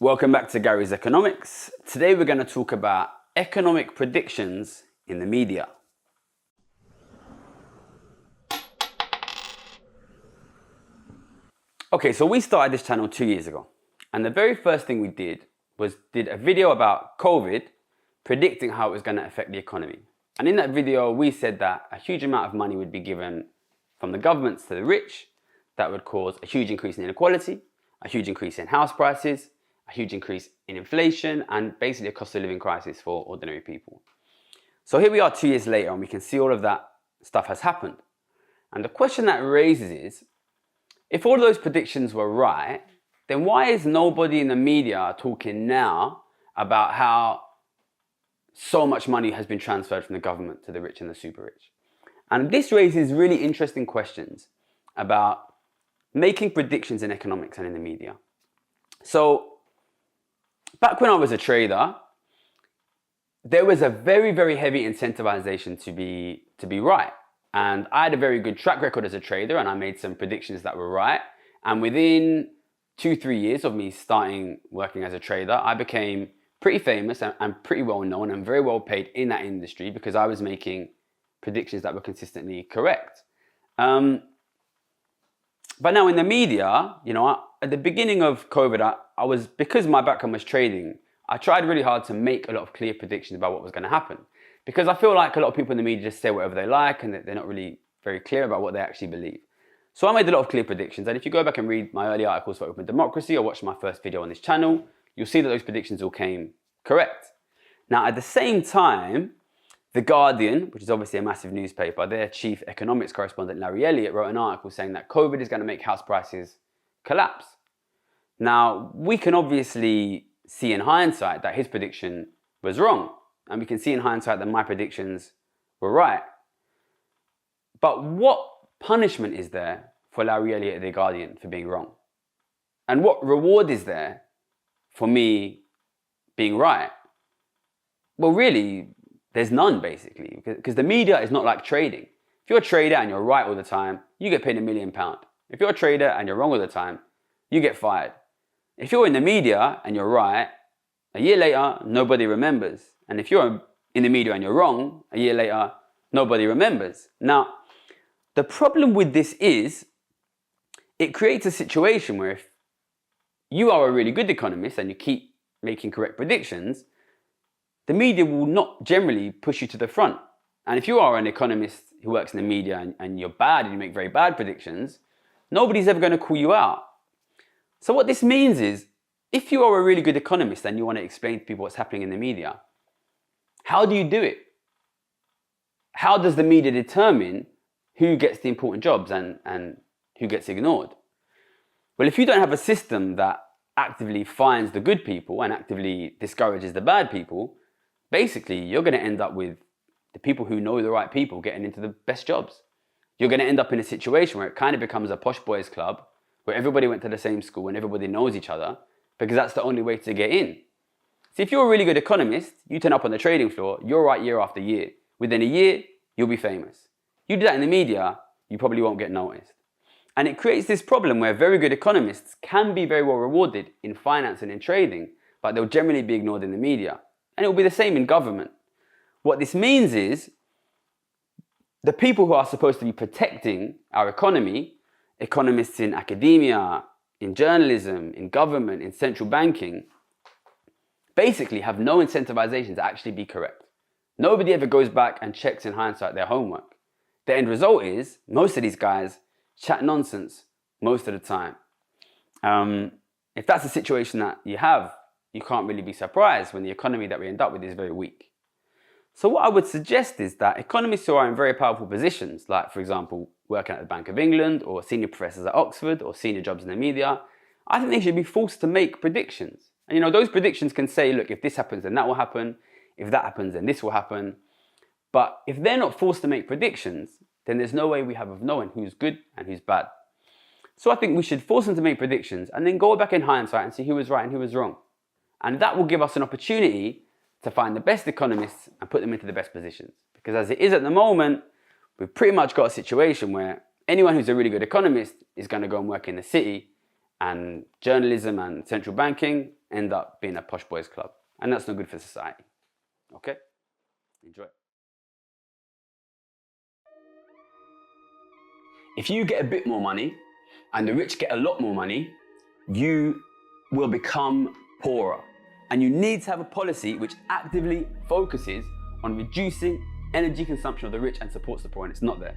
Welcome back to Gary's Economics. Today we're going to talk about economic predictions in the media. Okay, so we started this channel 2 years ago, and the very first thing we did was a video about COVID, predicting how it was going to affect the economy. And in that video we said that a huge amount of money would be given from the governments to the rich. That would cause a huge increase in inequality, a huge increase in house prices, a huge increase in inflation, and basically a cost of living crisis for ordinary people. So here we are 2 years later, and we can see all of that stuff has happened. And the question that raises is, if all of those predictions were right, then why is nobody in the media talking now about how so much money has been transferred from the government to the rich and the super rich? And this raises really interesting questions about making predictions in economics and in the media. So back when I was a trader, there was a very, very heavy incentivization to be right. And I had a very good track record as a trader, and I made some predictions that were right. And within 2-3 years of me starting working as a trader, I became pretty famous and pretty well known and very well paid in that industry because I was making predictions that were consistently correct. But now in the media, at the beginning of COVID, because my background was trading, I tried really hard to make a lot of clear predictions about what was going to happen. Because I feel like a lot of people in the media just say whatever they like and they're not really very clear about what they actually believe. So I made a lot of clear predictions. And if you go back and read my early articles for Open Democracy or watch my first video on this channel, you'll see that those predictions all came correct. Now, at the same time, The Guardian, which is obviously a massive newspaper, their chief economics correspondent, Larry Elliott, wrote an article saying that COVID is going to make house prices collapse. Now, we can obviously see in hindsight that his prediction was wrong. And we can see in hindsight that my predictions were right. But what punishment is there for Larry Elliott at The Guardian for being wrong? And what reward is there for me being right? Well, really, there's none, basically, because the media is not like trading. If you're a trader and you're right all the time, you get paid £1 million. If you're a trader and you're wrong all the time, you get fired. If you're in the media and you're right, a year later, nobody remembers. And if you're in the media and you're wrong, a year later, nobody remembers. Now, the problem with this is it creates a situation where if you are a really good economist and you keep making correct predictions, the media will not generally push you to the front. And if you are an economist who works in the media and you're bad and you make very bad predictions, nobody's ever going to call you out. So what this means is, if you are a really good economist and you want to explain to people what's happening in the media, how do you do it? How does the media determine who gets the important jobs and who gets ignored? Well, if you don't have a system that actively finds the good people and actively discourages the bad people, basically you're going to end up with the people who know the right people getting into the best jobs. You're going to end up in a situation where it kind of becomes a posh boys club, where everybody went to the same school and everybody knows each other, because that's the only way to get in. See, if you're a really good economist, you turn up on the trading floor, you're right year after year. Within a year, you'll be famous. You do that in the media, you probably won't get noticed. And it creates this problem where very good economists can be very well rewarded in finance and in trading, but they'll generally be ignored in the media. And it will be the same in government. What this means is the people who are supposed to be protecting our economy, economists in academia, in journalism, in government, in central banking, basically have no incentivization to actually be correct. Nobody ever goes back and checks in hindsight their homework. The end result is most of these guys chat nonsense most of the time. If that's the situation that you have, you can't really be surprised when the economy that we end up with is very weak. So what I would suggest is that economists who are in very powerful positions, like for example, working at the Bank of England or senior professors at Oxford or senior jobs in the media, I think they should be forced to make predictions. And those predictions can say, look, if this happens, then that will happen. If that happens, then this will happen. But if they're not forced to make predictions, then there's no way we have of knowing who's good and who's bad. So I think we should force them to make predictions and then go back in hindsight and see who was right and who was wrong. And that will give us an opportunity to find the best economists and put them into the best positions. Because as it is at the moment, we've pretty much got a situation where anyone who's a really good economist is going to go and work in the city, and journalism and central banking end up being a posh boys club. And that's not good for society. Okay? Enjoy. If you get a bit more money and the rich get a lot more money, you will become poorer. And you need to have a policy which actively focuses on reducing energy consumption of the rich and supports the poor, and it's not there.